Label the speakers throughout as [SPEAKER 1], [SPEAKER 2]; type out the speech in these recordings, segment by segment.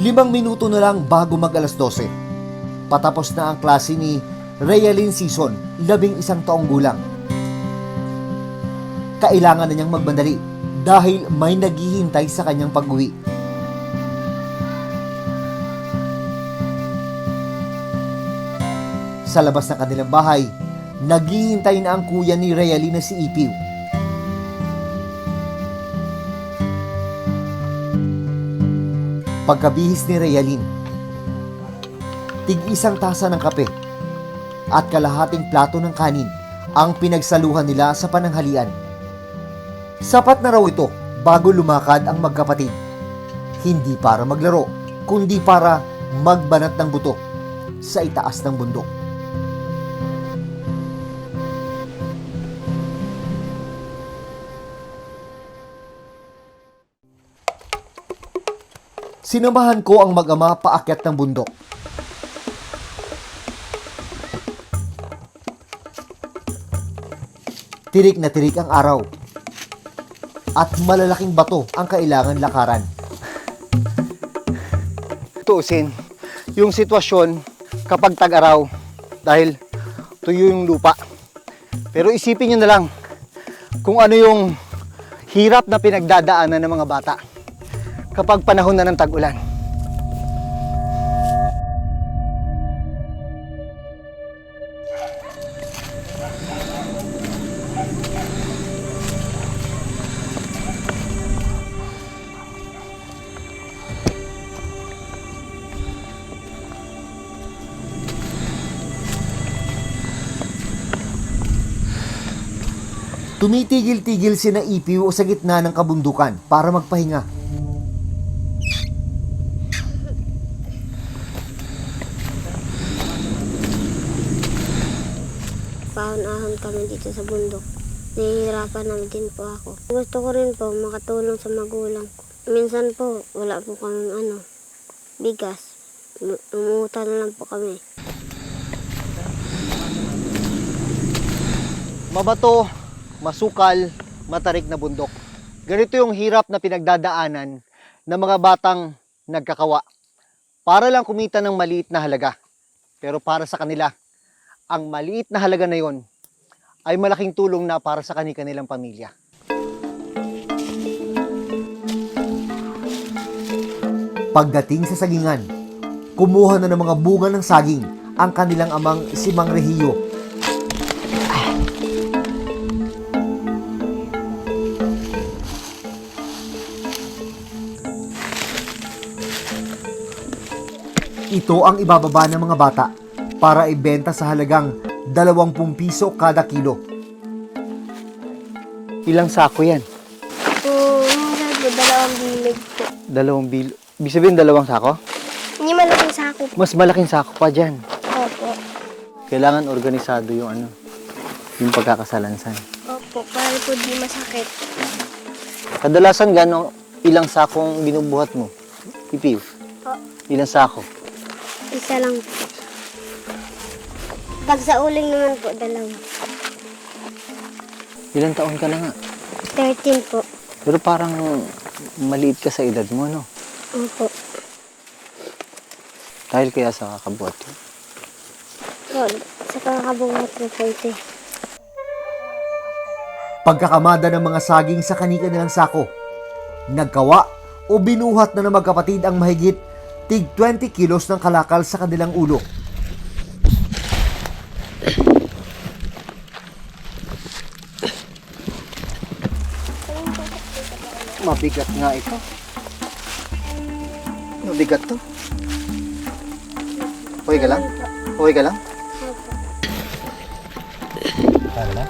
[SPEAKER 1] 5 minuto na lang bago mag alas 12. Patapos na ang klase ni Realyn Season, 11 taong gulang. Kailangan na niyang magmadali dahil may naghihintay sa kanyang pag-uwi. Sa labas ng kanilang bahay, naghihintay na ang kuya ni Realyn na si Ipiw. Pagkabihis ni Realyn, tig-isang tasa ng kape at kalahating plato ng kanin ang pinagsaluhan nila sa pananghalian. Sapat na raw ito bago lumakad ang magkapatid. Hindi para maglaro, kundi para magbanat ng buto sa itaas ng bundok. Sinamahan ko ang mag-ama paakyat ng bundok. Tirik na tirik ang araw at malalaking bato ang kailangan lakaran.
[SPEAKER 2] Tuusin yung sitwasyon kapag tag-araw dahil tuyo yung lupa. Pero isipin nyo na lang kung ano yung hirap na pinagdadaanan ng mga bata kapag panahon na ng tag-ulan.
[SPEAKER 1] Tumitigil-tigil sina Ipiw sa gitna ng kabundukan para magpahinga.
[SPEAKER 3] Paahon-ahon kami dito sa bundok. Nahihirapan naman din po ako. Gusto ko rin po makatulong sa magulang ko. Minsan po, wala po kaming bigas. Umuutang na lang po kami.
[SPEAKER 2] Mabato, masukal, matarik na bundok. Ganito yung hirap na pinagdadaanan ng mga batang nagkakawa para lang kumita ng maliit na halaga. Pero para sa kanila, ang maliit na halaga na yon ay malaking tulong na para sa kanilang pamilya.
[SPEAKER 1] Pagdating sa sagingan, kumuha na ng mga bunga ng saging ang kanilang amang si Mang Rehiyo. Ito ang ibababa ng mga bata para ibenta sa halagang 20 piso kada kilo.
[SPEAKER 2] Ilang sako yan?
[SPEAKER 3] Minsan po, 2 bilig po.
[SPEAKER 2] 2 bilo. Ibig sabihin 2 sako?
[SPEAKER 3] Hindi malaking sako po.
[SPEAKER 2] Mas malaking sako pa dyan.
[SPEAKER 3] Opo.
[SPEAKER 2] Kailangan organisado yung yung pagkakasalansan.
[SPEAKER 3] Opo, para po di masakit.
[SPEAKER 2] Kadalasan ilang sakong binubuhat mo? Ipiw?
[SPEAKER 3] Po,
[SPEAKER 2] Ilang sako?
[SPEAKER 3] isa lang po. Pag sa uling naman po, 2.
[SPEAKER 2] Ilang taon ka na nga?
[SPEAKER 3] 13 po.
[SPEAKER 2] Pero parang maliit ka sa edad mo, no?
[SPEAKER 3] Opo.
[SPEAKER 2] Dahil kaya sa kakabuhat yun.
[SPEAKER 3] Po, sa kakabuhat na po ito.
[SPEAKER 1] Pagkakamada ng mga saging sa kani-kanilang sako, nagkawa o binuhat na ng magkapatid ang mahigit tig 20 kilos ng kalakal sa kanilang ulo.
[SPEAKER 2] Mabigat nga ito. Mabigat to. Okay ka lang? Okay ka lang? Hala?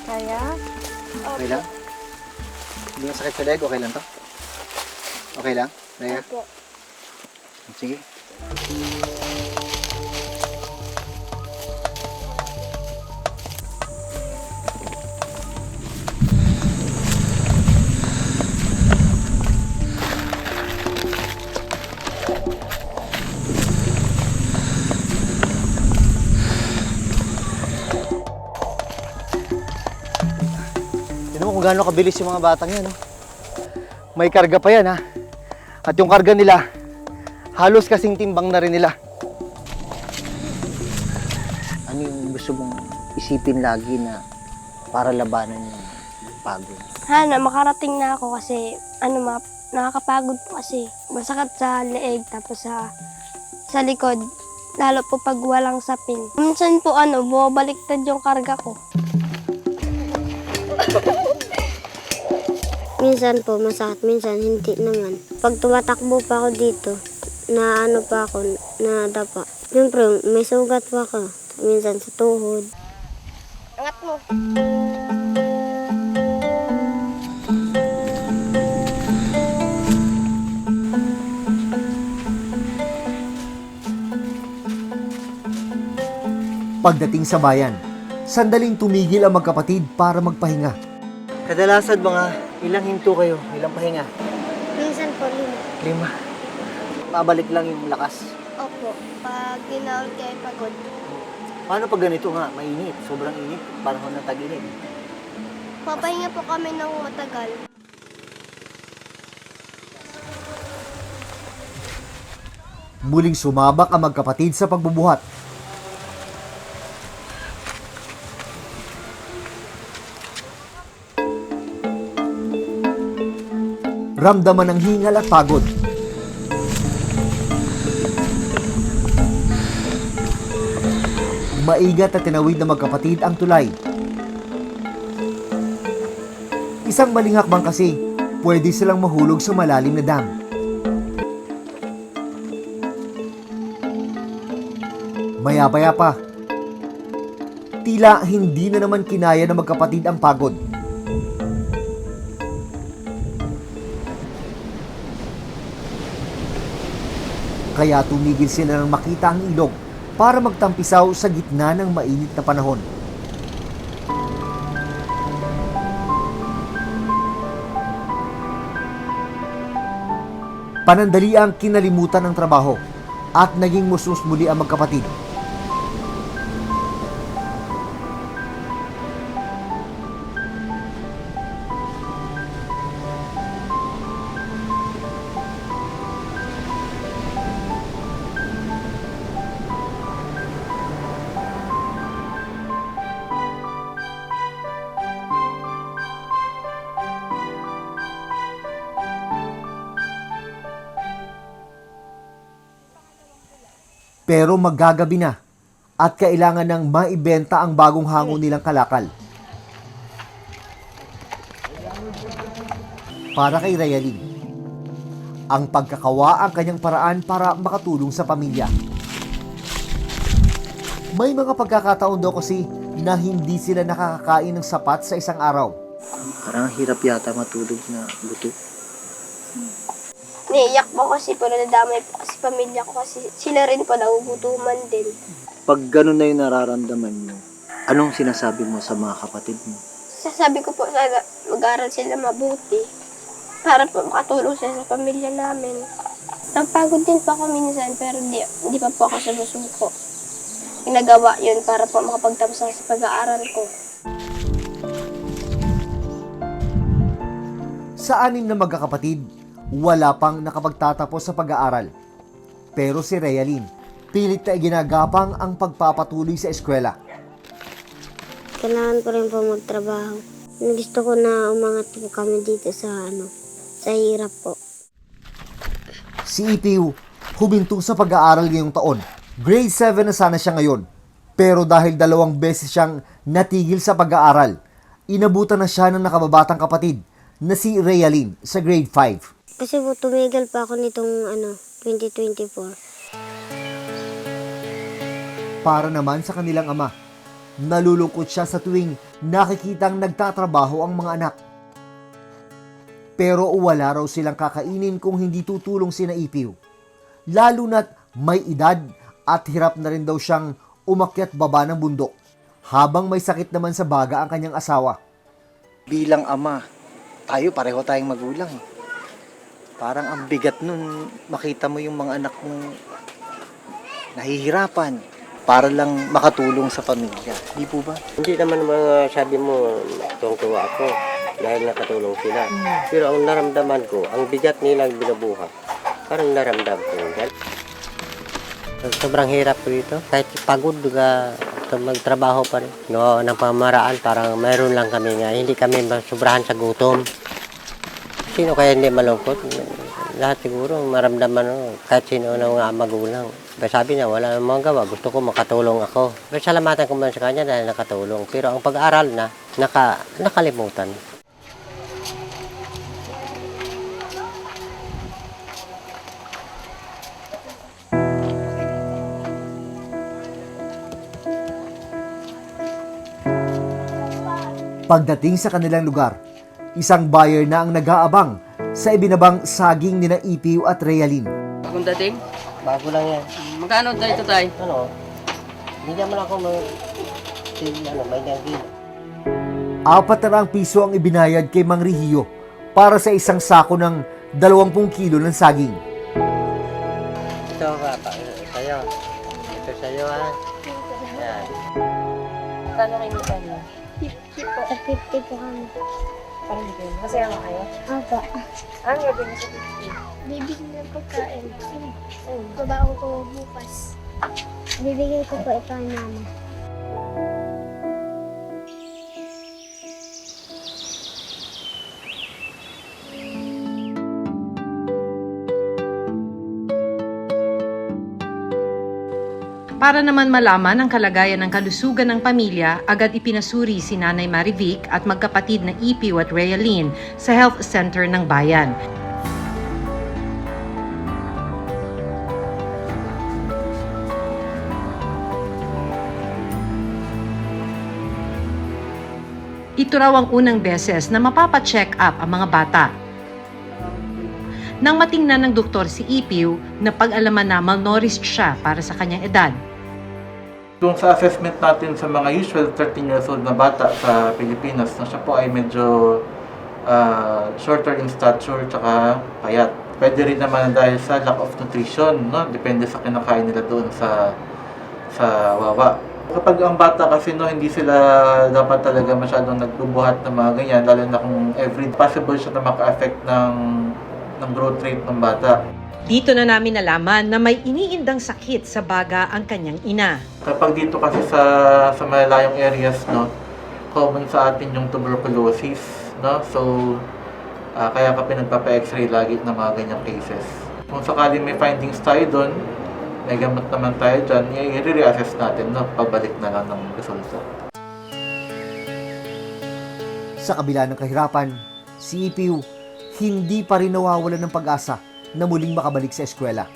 [SPEAKER 3] Kaya?
[SPEAKER 2] Okay lang? Hindi masakit sa leg? Okay lang to? Okay lang? Naya?
[SPEAKER 3] Opo.
[SPEAKER 2] Sige. Tignan mo kung gaano kabilis yung mga batang yan, no? May karga pa yan, ha? At yung karga nila, halos kasing timbang na rin nila. Ano yung gusto mong isipin lagi na para labanan yung pagod?
[SPEAKER 4] Sana makarating na ako kasi nakakapagod po kasi. Masakit sa leeg tapos sa likod. Lalo po pag walang sapin. Minsan po bumabaliktad yung karga ko.
[SPEAKER 3] Minsan po masakit, minsan hindi naman. Pag tumatakbo pa ako dito, na pa ako, na dapa. Siyempre, may sugat pa ako. Minsan sa tuhod.
[SPEAKER 4] Angat mo.
[SPEAKER 1] Pagdating sa bayan, sandaling tumigil ang magkapatid para magpahinga.
[SPEAKER 2] Kadalasan mga ilang hinto kayo, ilang pahinga?
[SPEAKER 3] Minsan po 5.
[SPEAKER 2] 5. Mabalik lang yung lakas.
[SPEAKER 4] Opo, pag ginaul kayo pagod.
[SPEAKER 2] Paano pag ganito nga, mainit, sobrang init, panahon ng tag-init?
[SPEAKER 4] Papahinga po kami ng matagal.
[SPEAKER 1] Muling sumabak ang magkapatid sa pagbubuhat. Ramdaman ng hingal at pagod. Maigat at tinawid na magkapatid ang tulay. Isang maling hakbang kasi, pwede silang mahulog sa malalim na dam. Maya-maya pa, tila hindi na naman kinaya ng magkapatid ang pagod. Kaya tumigil sila nang makita ang ilog para magtampisaw sa gitna ng mainit na panahon. Panandali ang kinalimutan ng trabaho at naging musmus muli ang magkapatid. Pero maggagabi na at kailangan ng maibenta ang bagong hango nilang kalakal. Para kay Rayalin, ang pagkakawa ang kanyang paraan para makatulong sa pamilya. May mga pagkakataon daw kasi na hindi sila nakakakain ng sapat sa isang araw.
[SPEAKER 2] Parang hirap yata matulog na buto.
[SPEAKER 4] Naiyak po kasi po nadamay po kasi pamilya ko kasi sila rin po nagugutuman din.
[SPEAKER 2] Pag ganun na yung nararamdaman mo, anong sinasabi mo sa mga kapatid mo?
[SPEAKER 4] Sasabi ko po sana mag-aral sila mabuti para po makatulong sila sa pamilya namin. Napagod din po ako minsan pero di pa po ako sumusuko. Ginagawa yun para po makapagtapos ako sa pag-aaral ko.
[SPEAKER 1] Sa 6 na magkakapatid, wala pang nakapagtatapos sa pag-aaral. Pero si Rayalin, pilit na ginagapang ang pagpapatuloy sa eskwela.
[SPEAKER 3] Kailangan ko rin po magtrabaho. Gusto ko na umangat po kami dito sa hirap po.
[SPEAKER 1] Si Ipiu, huminto sa pag-aaral ngayong taon. Grade 7 na sana siya ngayon. Pero dahil 2 beses siyang natigil sa pag-aaral, inabutan na siya ng nakababatang kapatid na si Rayalin sa grade 5.
[SPEAKER 3] Kasi po tumigil pa ako nitong 2024.
[SPEAKER 1] Para naman sa kanilang ama, nalulungkot siya sa tuwing nakikitang nagtatrabaho ang mga anak. Pero wala raw silang kakainin kung hindi tutulong sina Ipiu. Lalo na't may edad at hirap na rin daw siyang umakyat baba ng bundok habang may sakit naman sa baga ang kanyang asawa.
[SPEAKER 2] Bilang ama, tayo pareho tayong magulang. Parang ang bigat nun, makita mo yung mga anak mong nahihirapan para lang makatulong sa pamilya. Di po ba?
[SPEAKER 5] Hindi naman mga sabi mo, tuwang-tuwa ako. dahil nakatulong sila. Pero ang naramdaman ko, ang bigat nilang binubuhat, parang naramdam ko yan. Sobrang hirap ko dito. Kahit pagod ka magtrabaho pa rin. No, ng pamaraan, parang mayroon lang kami nga. Hindi kami sobrahan sa gutom. Sino kaya hindi malungkot? Lahat siguro maramdaman kahit sino ng mga magulang. Pero sabi niya, wala namang gawa. Gusto ko makatulong ako. Pero salamatan ko man sa kanya dahil nakatulong. Pero ang pag-aaral na, nakalimutan.
[SPEAKER 1] Pagdating sa kanilang lugar, isang buyer na ang nag-aabang sa ibinabang saging nina Ipiw at Realin.
[SPEAKER 6] Bagong dating?
[SPEAKER 5] Bago lang yan.
[SPEAKER 6] Magkano tayo ito tayo?
[SPEAKER 5] Ano? Hindi mo lang ako may naging.
[SPEAKER 1] 40 piso ang ibinayad kay Mang Rihiyo para sa isang sako ng 20 kilo ng saging.
[SPEAKER 5] Ito ka pa, sa'yo. Ito sa'yo ha. Yan.
[SPEAKER 6] Magkano kayo nito niyo?
[SPEAKER 3] 50 po kami.
[SPEAKER 6] Parang hindi kayo. Masaya mo kayo?
[SPEAKER 3] Opo.
[SPEAKER 6] Ano gagawin niyo sa 50?
[SPEAKER 4] Bibigyan ng pagkain. Babaon ko bukas.
[SPEAKER 3] Bibigay ko po ito kay mama.
[SPEAKER 7] Para naman malaman ang kalagayan ng kalusugan ng pamilya, agad ipinasuri si Nanay Marivic at magkapatid na Ipiw at Realin sa health center ng bayan. Ito raw ang unang beses na mapapacheck up ang mga bata. Nang matingnan ng doktor si Ipiw, napag-alaman na malnourished siya para sa kanyang edad.
[SPEAKER 8] Kung sa assessment natin sa mga usual 13 years old na bata sa Pilipinas, na siya po ay medyo shorter in stature tsaka payat. Pwede rin naman dahil sa lack of nutrition, no? Depende sa kinakain nila doon sa wawa. Kapag ang bata kasi hindi sila dapat talaga masyadong nagbubuhat ng mga ganyan, lalo na kung every possible siya na maka-affect ng growth rate ng bata.
[SPEAKER 7] Dito na namin nalaman na may iniindang sakit sa baga ang kanyang ina.
[SPEAKER 8] Kapag dito kasi sa malalayong areas, no, common sa atin yung tuberculosis, no? So kaya ka pinagpapa-x-ray lagi ng mga ganyang cases. Kung sakaling may findings tayo doon, may gamot naman tayo dyan, i-re-assess natin, no? Pabalik na lang ng resulta.
[SPEAKER 1] Sa kabila ng kahirapan, si Ipiw hindi pa rin nawawalan ng pag-asa na muling makabalik sa eskwela.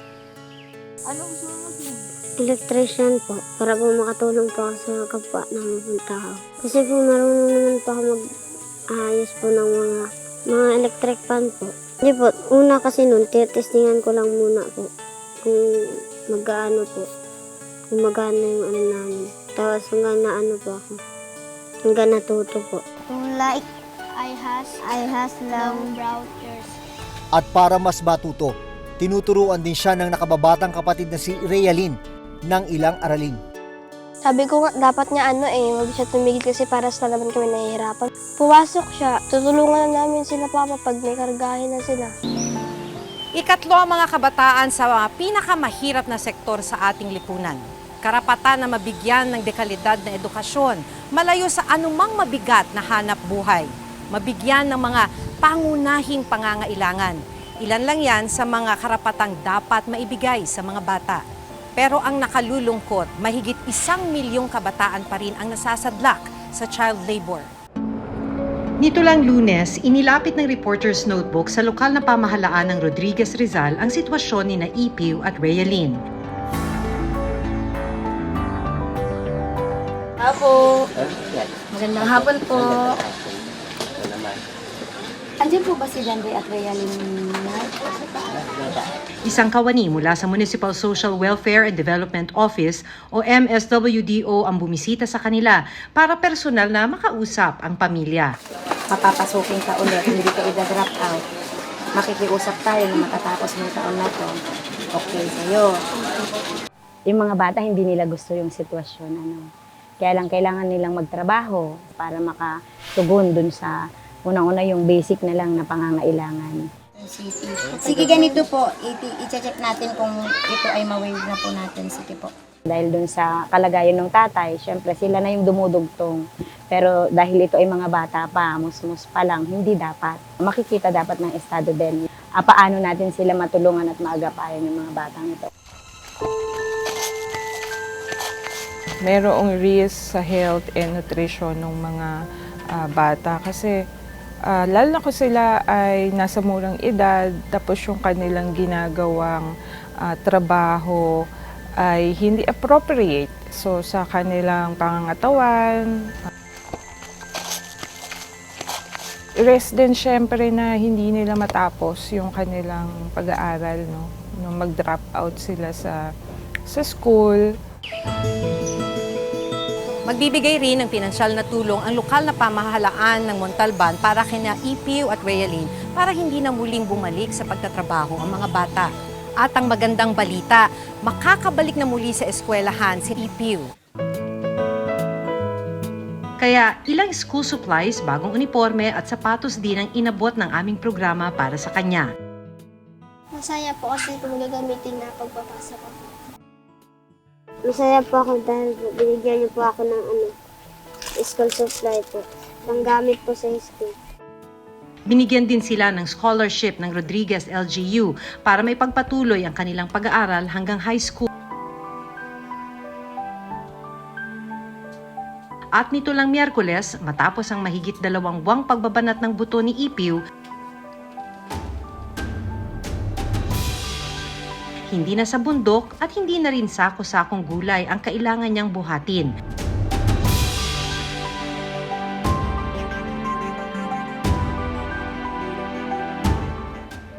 [SPEAKER 3] Electrician po, para po makatulong po ako sa kapwa ng tao. Kasi po marunong naman po ako mag-ayos po ng mga electric fan po. Hindi po, una kasi nun, testingan ko lang muna po kung mag-ano po, kung magana yung ano namin. Tapos hanggang na ano po ako, hanggang natuto po.
[SPEAKER 4] Kung like, I has long brothers.
[SPEAKER 1] At para mas matuto, tinuturuan din siya ng nakababatang kapatid na si Realin ng ilang aralin.
[SPEAKER 4] Sabi ko nga, dapat niya wag siya tumigil kasi para sa naman kami nahihirapan. Pumasok siya, tutulungan na namin sila papa pag may kargahin na sila.
[SPEAKER 7] Ikatlo ang mga kabataan sa mga pinakamahirap na sektor sa ating lipunan. Karapatan na mabigyan ng dekalidad na edukasyon, malayo sa anumang mabigat na hanap buhay. Mabigyan ng mga pangunahing pangangailangan. Ilan lang yan sa mga karapatang dapat maibigay sa mga bata. Pero ang nakalulungkot, mahigit 1 milyong kabataan pa rin ang nasasadlak sa child labor. Nito lang Lunes, inilapit ng Reporter's Notebook sa lokal na pamahalaan ng Rodriguez Rizal ang sitwasyon ni na Ipiw at Realin.
[SPEAKER 6] Apo. Magandang hapon po. Andiyan po ba si Janre at Realin?
[SPEAKER 7] Isang kawani mula sa Municipal Social Welfare and Development Office o MSWDO ang bumisita sa kanila para personal na makausap ang pamilya.
[SPEAKER 6] Papapasukin ka ulit, hindi ka i-drop out. Makikiusap tayo na matatapos ng taon na to. Okay sa'yo.
[SPEAKER 9] Yung mga bata, hindi nila gusto yung sitwasyon. Kaya lang kailangan nilang magtrabaho para makatugon dun sa Unang-una yung basic na lang na pangangailangan.
[SPEAKER 6] Sige, ganito po, i-check natin kung ito ay ma-waive na po natin. Sige po.
[SPEAKER 9] Dahil dun sa kalagayan ng tatay, syempre sila na yung dumudugtong. Pero dahil ito ay mga bata pa, musmus pa lang, hindi dapat. Makikita dapat ng estado din. Paano natin sila matulungan at maagapayan yung mga batang ito.
[SPEAKER 10] Merong risk sa health and nutrition ng mga bata kasi lalo na kung sila ay nasa murang edad tapos yung kanilang ginagawang trabaho ay hindi appropriate so sa kanilang pangangatawan. Risk din syempre na hindi nila matapos yung kanilang pag-aaral, no? Nung mag-drop out sila sa school.
[SPEAKER 7] Magbibigay rin ng pinansyal na tulong ang lokal na pamahalaan ng Montalban para kina Ipiu at Realin para hindi na muling bumalik sa pagtatrabaho ang mga bata. At ang magandang balita, makakabalik na muli sa eskwelahan si Ipiu. Kaya ilang school supplies, bagong uniforme at sapatos din ang inabot ng aming programa para sa kanya.
[SPEAKER 4] Masaya po kasi kung gagamitin na pagpapasok ako.
[SPEAKER 3] Masaya po ako dahil binigyan niyo po ako ng school supply po. Panggamit po sa school.
[SPEAKER 7] Binigyan din sila ng scholarship ng Rodriguez LGU para may pagpatuloy ang kanilang pag-aaral hanggang high school. At nito lang Miyerkules, matapos ang mahigit 2 buwang pagbabanat ng buto ni Ipiu, hindi na sa bundok at hindi na rin sako-sakong gulay ang kailangan niyang buhatin.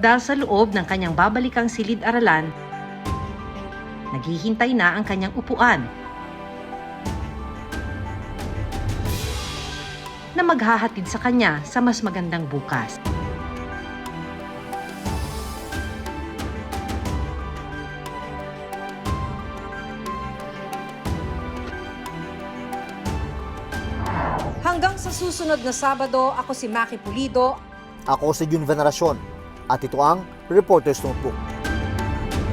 [SPEAKER 7] Dahil sa loob ng kanyang babalikang silid-aralan, naghihintay na ang kanyang upuan na maghahatid sa kanya sa mas magandang bukas. Hanggang sa susunod na Sabado, ako si Maki Pulido.
[SPEAKER 1] Ako si Jun Veneracion at ito ang Reporter's Notebook.